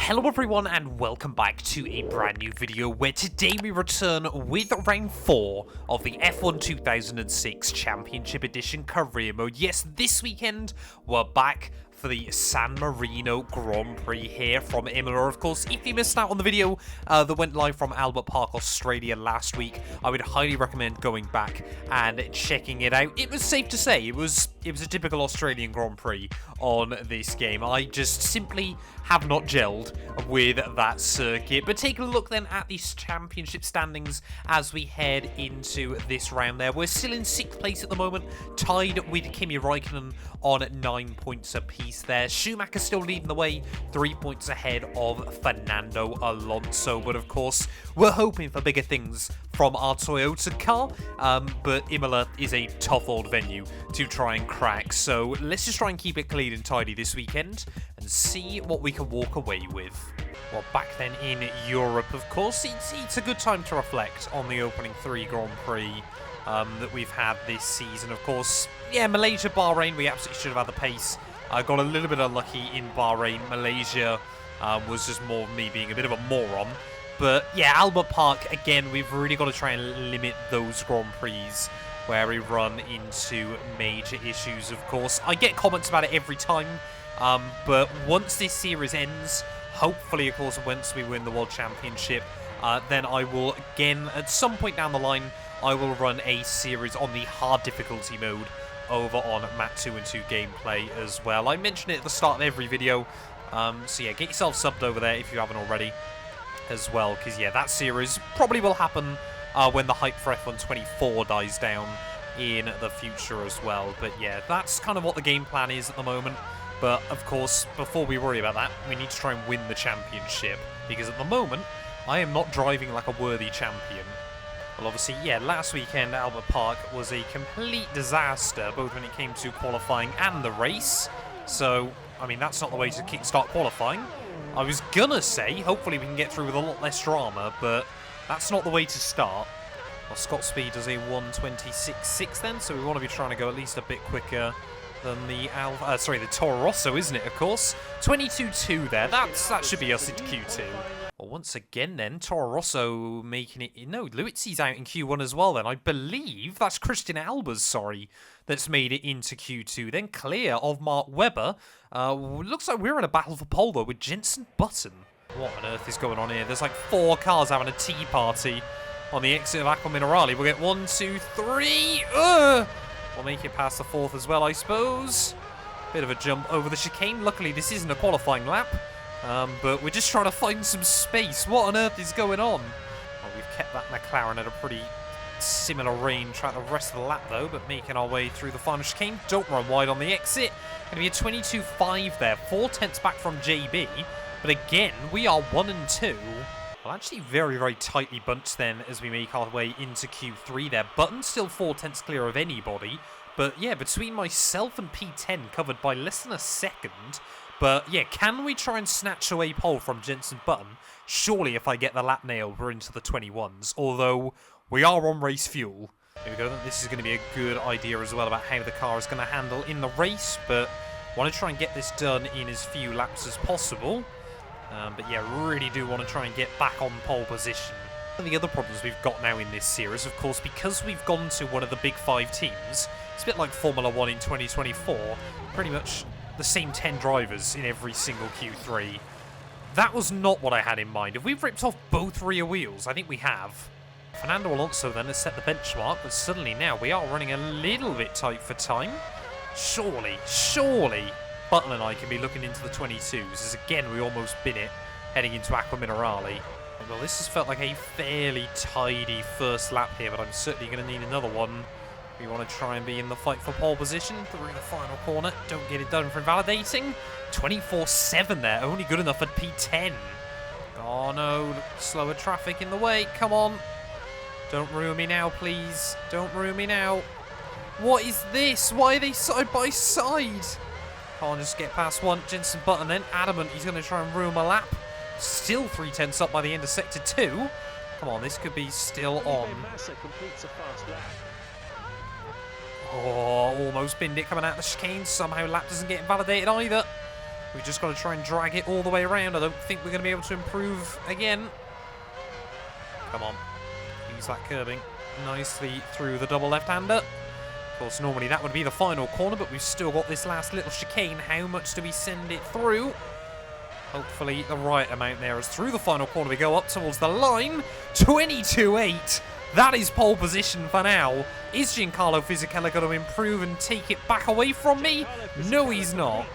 Hello everyone and welcome back to a brand new video where today we return with round 4 of the F1 2006 Championship Edition career mode. Yes, this weekend we're back for the San Marino Grand Prix here from Imola. Of course, if you missed out on the video that went live from Albert Park, Australia last week, I would highly recommend going back and checking it out. It was safe to say it was a typical Australian Grand Prix on this game. I just simply have not gelled with that circuit. But take a look then at these championship standings as we head into this round there. We're still in 6th place at the moment, tied with Kimi Räikkönen on 9 points apiece there. Schumacher still leading the way, 3 points ahead of Fernando Alonso. But of course, we're hoping for bigger things from our Toyota car, but Imola is a tough old venue to try and crack. So let's just try and keep it clean and tidy this weekend and see what we can walk away with. Well, back then in Europe, of course, it's a good time to reflect on the opening 3 Grand Prix that we've had this season. Of course, yeah, Malaysia, Bahrain, we absolutely should have had the pace. I got a little bit unlucky in Bahrain. Malaysia was just more me being a bit of a moron. But yeah, Albert Park, again, we've really got to try and limit those Grand Prix where we run into major issues, of course. I get comments about it every time, but once this series ends, hopefully, of course, once we win the World Championship, then I will, again, at some point down the line, I will run a series on the hard difficulty mode over on Mat 2 and 2 gameplay as well. I mention it at the start of every video, so yeah, get yourself subbed over there if you haven't already as well, because yeah, that series probably will happen when the hype for F1 24 dies down in the future as well. But yeah, that's kind of what the game plan is at the moment. But of course, before we worry about that, we need to try and win the championship, because at the moment, I am not driving like a worthy champion. Well, obviously, yeah, last weekend Albert Park was a complete disaster, both when it came to qualifying and the race. So, I mean, that's not the way to kickstart qualifying. I was gonna say, hopefully we can get through with a lot less drama, but that's not the way to start. Well, Scott Speed does a 1:26.6 then, so we want to be trying to go at least a bit quicker than the the Toro Rosso, isn't it, of course? 22.2 there, that should be us into Q2. Well, once again then, Toro Rosso making it... No, Luizzi's out in Q1 as well then. I believe that's Christian Albers, sorry, that's made it into Q2. Then clear of Mark Webber. Looks like we're in a battle for pole, though, with Jenson Button. What on earth is going on here? There's like 4 cars having a tea party on the exit of Aqua Minerale. We'll get 1, 2, 3. We'll make it past the 4th as well, I suppose. Bit of a jump over the chicane. Luckily, this isn't a qualifying lap. But we're just trying to find some space. What on earth is going on? Well, we've kept that McLaren at a pretty similar range throughout the rest of the lap, though, but making our way through the final chicane. Don't run wide on the exit. Going to be a 22.5 there. 4 tenths back from JB. But again, we are 1 and 2. Well, actually very, very tightly bunched then as we make our way into Q3 there. Button still 4 tenths clear of anybody. But yeah, between myself and P10 covered by less than a second. But yeah, can we try and snatch away pole from Jenson Button? Surely if I get the lap nailed, we're into the 21s. Although, we are on race fuel. Here we go. This is going to be a good idea as well about how the car is going to handle in the race. But I want to try and get this done in as few laps as possible. But yeah, really do want to try and get back on pole position. One of the other problems we've got now in this series, of course, because we've gone to one of the big 5 teams, it's a bit like Formula 1 in 2024, pretty much the same 10 drivers in every single Q3. That was not what I had in mind. If we've ripped off both rear wheels, I think we have. Fernando Alonso then has set the benchmark, but suddenly now we are running a little bit tight for time. Surely, Button and I can be looking into the 22s, as again we almost bin it heading into Aqua Minerale. Well, this has felt like a fairly tidy first lap here, but I'm certainly going to need another one. We want to try and be in the fight for pole position through the final corner. Don't get it done for invalidating. 24.7 there, only good enough at P10. Oh no, slower traffic in the way, come on. Don't ruin me now, please. Don't ruin me now. What is this? Why are they side by side? Can't just get past one. Jenson Button then, adamant he's going to try and ruin my lap. Still 3 tenths up by the end of sector 2. Come on, this could be still on. Oh, almost binned it coming out of the chicane. Somehow lap doesn't get invalidated either. We've just got to try and drag it all the way around. I don't think we're going to be able to improve again. Come on. Use that curbing nicely through the double left-hander. Of course, normally that would be the final corner, but we've still got this last little chicane. How much do we send it through? Hopefully the right amount there, as through the final corner we go up towards the line. 22.8. That is pole position for now. Is Giancarlo Fisichella going to improve and take it back away from me? No, he's not.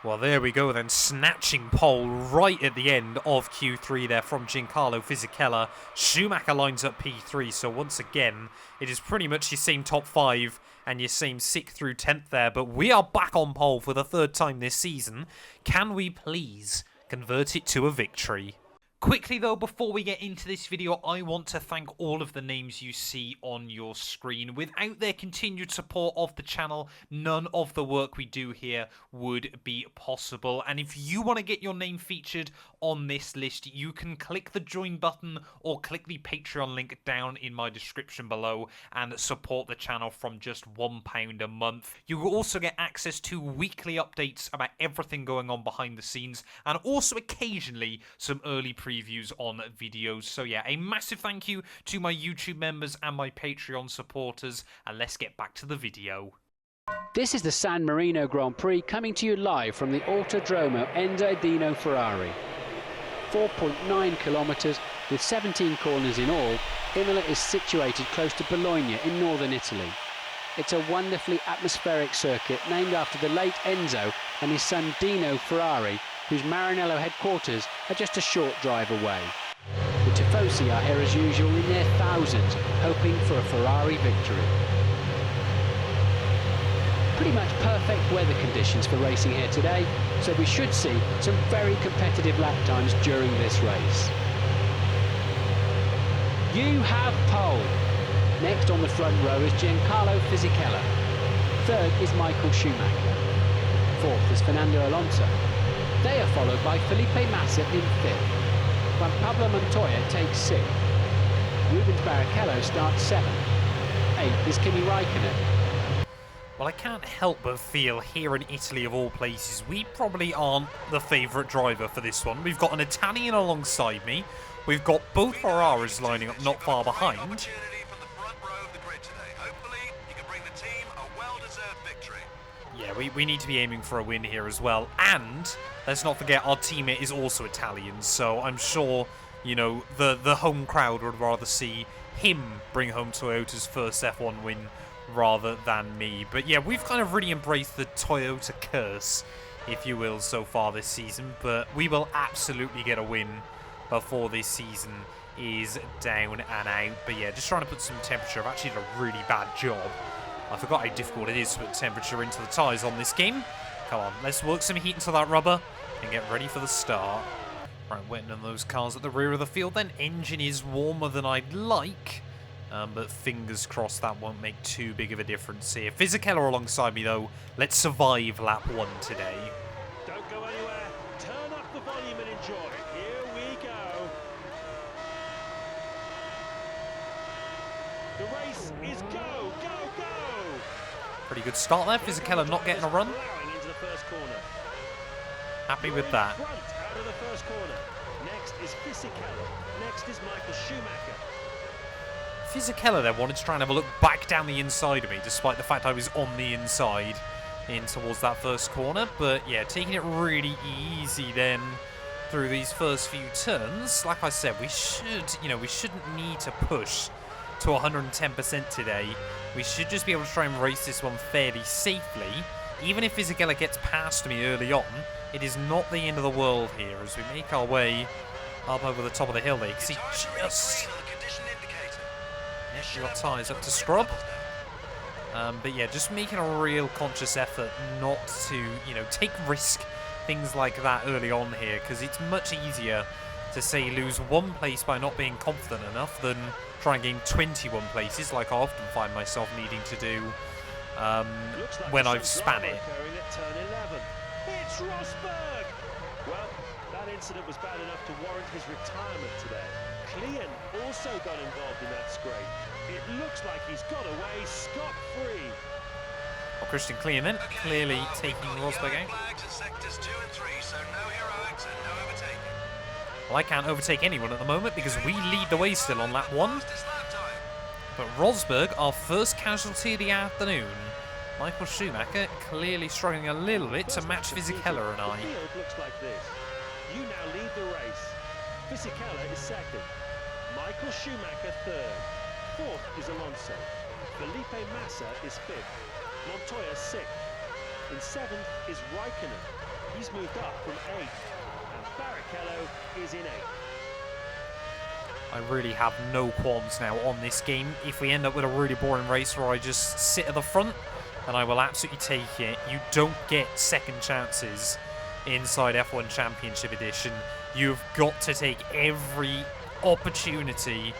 Well, there we go then. Snatching pole right at the end of Q3 there from Giancarlo Fisichella. Schumacher lines up P3, so once again, it is pretty much your same top 5 and your same 6th through 10th there. But we are back on pole for the 3rd time this season. Can we please convert it to a victory? Quickly though, before we get into this video, I want to thank all of the names you see on your screen. Without their continued support of the channel, none of the work we do here would be possible. And if you want to get your name featured on this list, you can click the join button or click the Patreon link down in my description below and support the channel from just £1 a month. You will also get access to weekly updates about everything going on behind the scenes, and also occasionally some early previews on videos. So yeah, a massive thank you to my YouTube members and my Patreon supporters, and let's get back to the video. This is the San Marino Grand Prix, coming to you live from the Autodromo Enzo Ferrari. 4.9 kilometres with 17 corners in all, Imola is situated close to Bologna in northern Italy. It's a wonderfully atmospheric circuit named after the late Enzo and his son Dino Ferrari, whose Maranello headquarters are just a short drive away. The Tifosi are here as usual in their thousands, hoping for a Ferrari victory. Pretty much perfect weather conditions for racing here today, so we should see some very competitive lap times during this race. You have pole. Next on the front row is Giancarlo Fisichella. 3rd is Michael Schumacher. 4th is Fernando Alonso. They are followed by Felipe Massa in 5th. Juan Pablo Montoya takes 6th. Rubens Barrichello starts 7th. 8th is Kimi Raikkonen. Well, I can't help but feel here in Italy, of all places, we probably aren't the favourite driver for this one. We've got an Italian alongside me. We've got both Ferraris lining up not far behind. Yeah, we need to be aiming for a win here as well. And let's not forget our teammate is also Italian, so I'm sure, you know, the home crowd would rather see him bring home Toyota's first F1 win rather than me. But yeah, we've kind of really embraced the Toyota curse, if you will, so far this season. But we will absolutely get a win before this season is down and out. But yeah, just trying to put some temperature. I've actually done a really bad job. I forgot how difficult it is to put temperature into the tyres on this game. Come on, let's work some heat into that rubber and get ready for the start. Right, waiting on those cars at the rear of the field then. Engine is warmer than I'd like. But fingers crossed that won't make too big of a difference here. Fisichella alongside me though. Let's survive lap 1 today. Don't go anywhere. Turn up the volume and enjoy. Here we go. The race is go, go, go. Pretty good start there. Fisichella not getting a run. Into the first corner. Happy with that. Front out of the first corner. Next is Fisichella. Next is Michael Schumacher. Fisichella there wanted to try and have a look back down the inside of me, despite the fact I was on the inside in towards that first corner. But yeah, taking it really easy then through these first few turns. Like I said, we shouldn't need to push to 110% today. We should just be able to try and race this one fairly safely. Even if Fisichella gets past me early on, it is not the end of the world here as we make our way up over the top of the hill there. You can see just... We've got tyres up to scrub. But yeah, just making a real conscious effort not to, you know, take risk, things like that early on here, because it's much easier to, say, lose 1 place by not being confident enough than try and gain 21 places, like I often find myself needing to do when I've span it. It's Rosberg! Well, that incident was bad enough to warrant his retirement today. Klien also got involved in that scrape. It looks like he's got away scot-free. Well, Christian Klein then, clearly taking Rosberg out. Well, I can't overtake anyone at the moment because we lead the way still on lap 1. But Rosberg, our first casualty of the afternoon. Michael Schumacher clearly struggling a little bit to match Fisichella and I. The field looks like this. You now lead the race. Fisichella is second. Michael Schumacher third. Fourth is Alonso. Felipe Massa is fifth. Montoya sixth. In seventh is Raikkonen. He's moved up from eighth. And Barrichello is in eighth. I really have no qualms now on this game. If we end up with a really boring race where I just sit at the front, then I will absolutely take it. You don't get second chances inside F1 Championship Edition. You've got to take every opportunity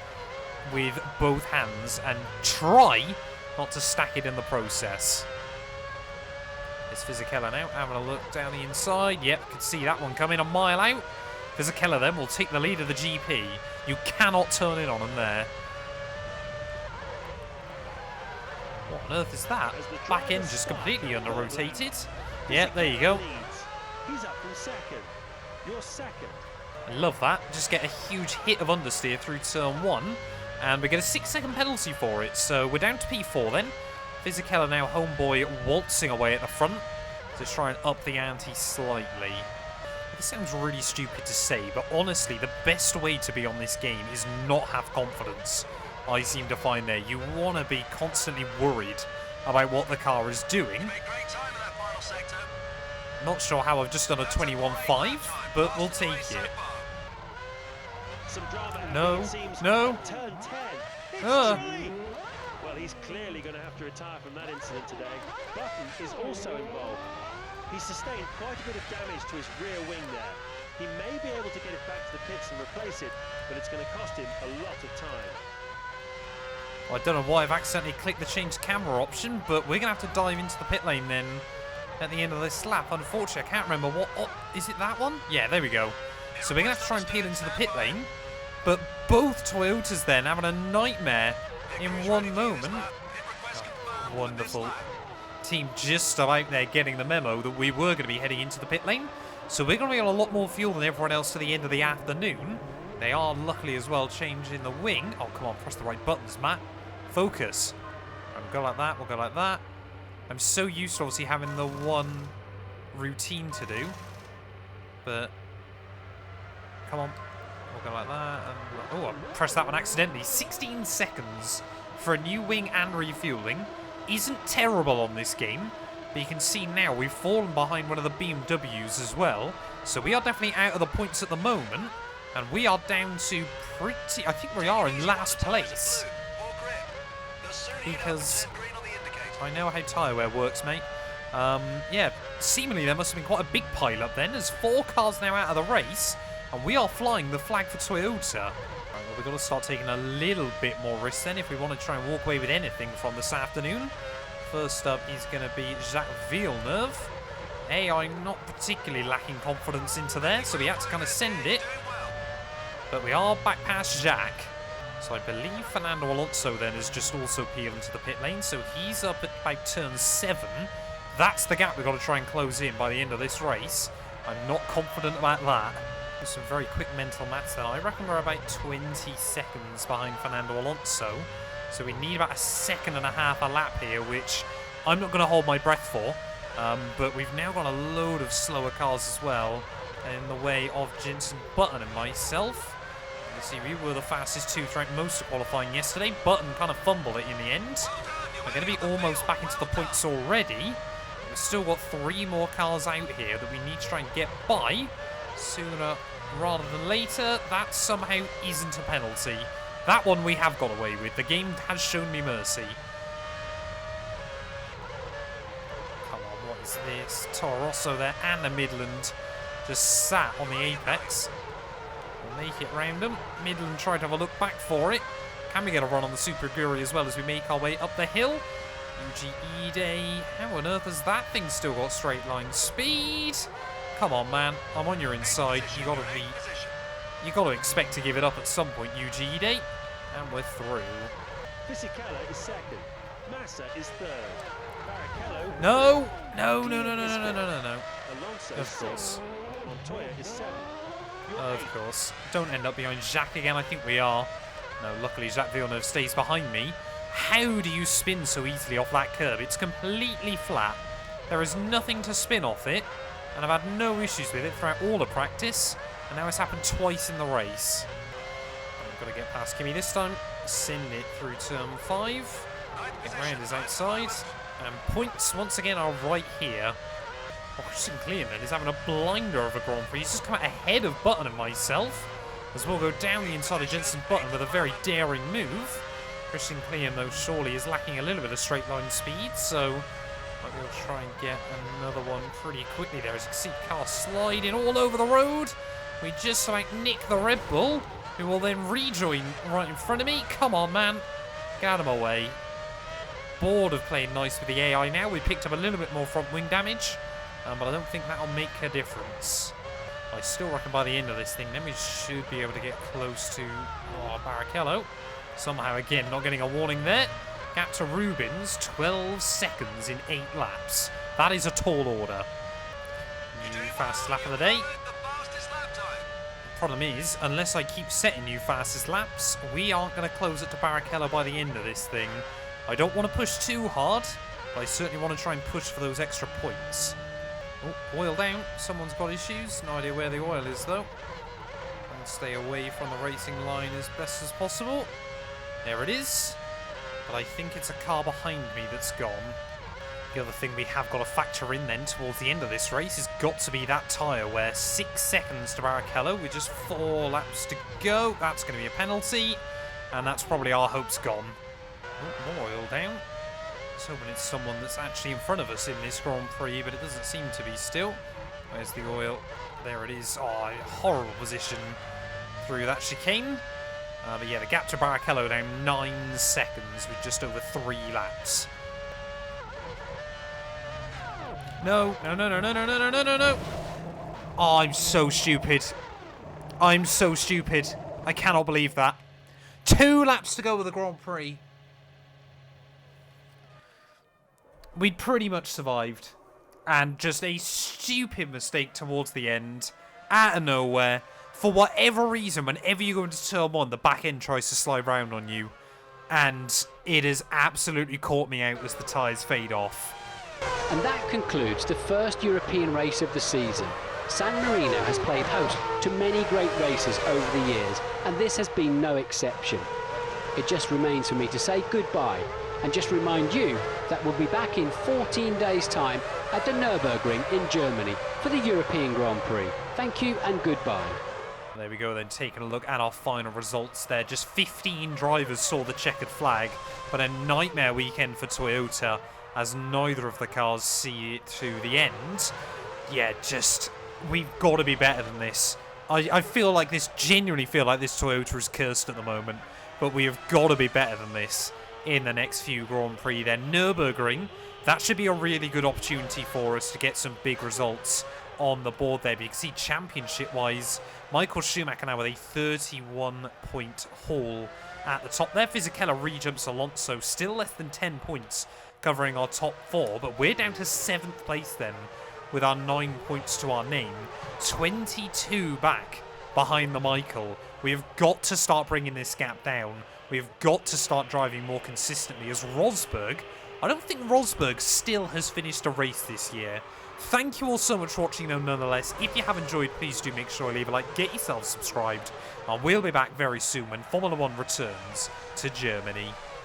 with both hands and try not to stack it in the process. It's Fisichella now, having a look down the inside. Yep, can see that one coming a mile out. Fisichella then will take the lead of the GP. You cannot turn in on him there. What on earth is that? Back end just completely under-rotated. Yeah, there you go. He's up from second. You're second. I love that. Just get a huge hit of understeer through turn 1. And we get a 6-second penalty for it. So we're down to P4 then. Fisichella now homeboy waltzing away at the front to try and up the ante slightly. This sounds really stupid to say, but honestly, the best way to be on this game is not have confidence. I seem to find there. You want to be constantly worried about what the car is doing. Not sure how I've just done a 21.5, but we'll take it. No, no. Turn 10. It's Uh. Tree. Well, he's clearly going to have to retire from that incident today. Button is also involved. He's sustained quite a bit of damage to his rear wing there. He may be able to get it back to the pits and replace it, but it's going to cost him a lot of time. I don't know why I've accidentally clicked the change camera option, but we're going to have to dive into the pit lane then at the end of this lap. Unfortunately, I can't remember what... Oh, is it that one? Yeah, there we go. So we're going to have to try and peel into the pit lane, but both Toyotas then having a nightmare in one moment. Oh, wonderful. Team just about there getting the memo that we were going to be heading into the pit lane. So we're going to be on a lot more fuel than everyone else to the end of the afternoon. They are luckily as well changing the wing. Oh, come on, press the right buttons, Matt. Focus. Right, we'll go like that, we'll go like that. I'm so used to obviously having the one routine to do. But, come on. We'll go like that. And, oh, I pressed that one accidentally. 16 seconds for a new wing and refueling. Isn't terrible on this game, but you can see now we've fallen behind one of the BMWs as well, so we are definitely out of the points at the moment, and we are down to pretty... I think we are in last place, because I know how tyre wear works, mate. Yeah, seemingly there must have been quite a big pile-up then. There's 4 cars now out of the race, and we are flying the flag for Toyota. Right, well, we've got to start taking a little bit more risk then if we want to try and walk away with anything from this afternoon. First up is going to be Jacques Villeneuve. AI not particularly lacking confidence into there, so we had to kind of send it. But we are back past Jacques. So I believe Fernando Alonso then is just also peeled into the pit lane, so he's up at about turn 7. That's the gap we've got to try and close in by the end of this race. I'm not confident about that. Some very quick mental maths then. I reckon we're about 20 seconds behind Fernando Alonso. So we need about 1.5 seconds a lap here, which I'm not going to hold my breath for. But we've now got a load of slower cars as well in the way of Jenson Button and myself. You see, we were the fastest 2 throughout most of qualifying yesterday. Button kind of fumbled it in the end. We're going to be almost back into the points already. We've still got 3 more cars out here that we need to try and get by sooner rather than later. That somehow isn't a penalty. That one we have got away with. The game has shown me mercy. Come on, what is this? Toro Rosso there and the Midland just sat on the apex. We'll make it round them. Midland tried to have a look back for it. Can we get a run on the Super Aguri as well as we make our way up the hill? UGE Day. How on earth has that thing still got straight line speed? Come on, man. I'm on your inside. You got to expect to give it up at some point, UGE Day. And we're through. Fisichella is second. Massa is third. Barrichello. No! No, no, no, no, no, no, no, no, no. Alonso Of course. 6. Montoya is 7. You're Of 8. course. Don't end up behind Jacques again. I think we are. No, luckily Jacques Villeneuve stays behind me. How do you spin so easily off that curb? It's completely flat. There is nothing to spin off it. And I've had no issues with it throughout all the practice. And now it's happened twice in the race. I've got to get past Kimi this time. Send it through turn 5. Get round is outside. And points once again are right here. Oh, Christian Kleeman is having a blinder of a Grand Prix. He's just come out ahead of Button and myself. As we'll go down the inside of Jenson Button with a very daring move. Christian Kleeman, though, surely is lacking a little bit of straight line speed, so might be able to try and get another one pretty quickly there. As you can see, car sliding all over the road. We just about nick the Red Bull, who will then rejoin right in front of me. Come on, man. Get him away. Bored of playing nice with the AI now. We picked up a little bit more front wing damage, but I don't think that'll make a difference. I still reckon by the end of this thing, then we should be able to get close to Barrichello. Somehow, again, not getting a warning there. Gap to Rubens, 12 seconds in 8 laps. That is a tall order. New fastest lap of the day. Problem is, unless I keep setting new fastest laps, we aren't going to close it to Barrichello by the end of this thing. I don't want to push too hard, but I certainly want to try and push for those extra points. Oh, oil down. Someone's got issues. No idea where the oil is, though. Try and stay away from the racing line as best as possible. There it is. But I think it's a car behind me that's gone. The other thing we have got to factor in then towards the end of this race has got to be that tyre where 6 seconds to Barrichello with just 4 laps to go. That's going to be a penalty. And that's probably our hopes gone. Oh, more oil down. Let's hope it's someone that's actually in front of us in this Grand Prix, but it doesn't seem to be still. Where's the oil? There it is. Oh, horrible position through that chicane. But yeah, the gap to Barrichello down 9 seconds with just over 3 laps. No, no, no, no, no, no, no, no, no, no, no. Oh, I'm so stupid. I'm so stupid. I cannot believe that. 2 laps to go with the Grand Prix. We'd pretty much survived. And just a stupid mistake towards the end. Out of nowhere. For whatever reason, whenever you go into turn 1, the back end tries to slide round on you. And it has absolutely caught me out as the tyres fade off. And that concludes the first European race of the season. San Marino has played host to many great races over the years, and this has been no exception. It just remains for me to say goodbye and just remind you that we'll be back in 14 days' time at the Nürburgring in Germany for the European Grand Prix. Thank you and goodbye. There we go then, taking a look at our final results there. Just 15 drivers saw the checkered flag, but a nightmare weekend for Toyota as neither of the cars see it to the end. Yeah, just, we've got to be better than this. I feel like this, genuinely feel like this Toyota is cursed at the moment, but we have got to be better than this in the next few Grand Prix then. Nürburgring, that should be a really good opportunity for us to get some big results on the board there. But you can see championship-wise, Michael Schumacher now with a 31-point haul at the top there. Fisichella re-jumps Alonso, still less than 10 points covering our top 4, but we're down to 7th place then with our 9 points to our name. 22 back behind the Michael. We have got to start bringing this gap down. We've got to start driving more consistently as Rosberg. I don't think Rosberg still has finished a race this year. Thank you all so much for watching though nonetheless. If you have enjoyed, please do make sure to leave a like, get yourself subscribed, and we'll be back very soon when Formula 1 returns to Germany.